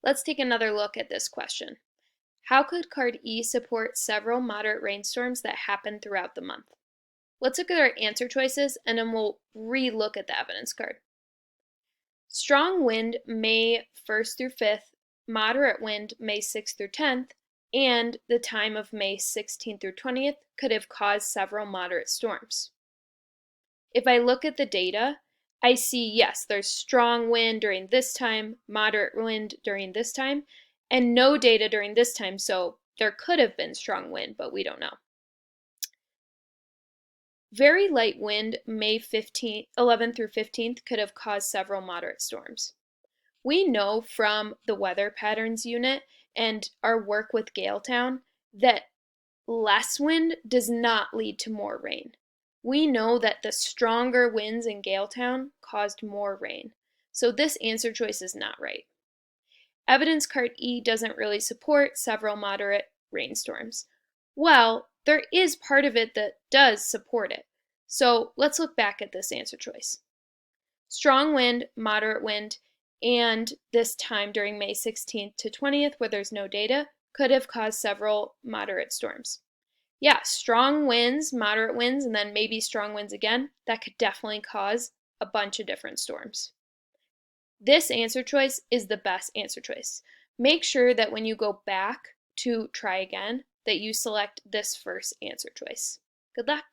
Let's take another look at this question. How could card E support several moderate rainstorms that happen throughout the month? Let's look at our answer choices and then we'll re-look at the evidence card. Strong wind May 1st through 5th, moderate wind May 6th through 10th, and the time of May 16th through 20th could have caused several moderate storms. If I look at the data, I see, yes, there's strong wind during this time, moderate wind during this time, and no data during this time, so there could have been strong wind, but we don't know. Very light wind May 11th through 15th could have caused several moderate storms. We know from the Weather Patterns Unit and our work with Galetown that less wind does not lead to more rain. We know that the stronger winds in Galetown caused more rain. So this answer choice is not right. Evidence card E doesn't really support several moderate rainstorms. Well, there is part of it that does support it. So let's look back at this answer choice. Strong wind, moderate wind, and this time during May 16th to 20th where there's no data could have caused several moderate storms. Yeah, strong winds, moderate winds, and then maybe strong winds again, that could definitely cause a bunch of different storms. This answer choice is the best answer choice. Make sure that when you go back to try again, that you select this first answer choice. Good luck!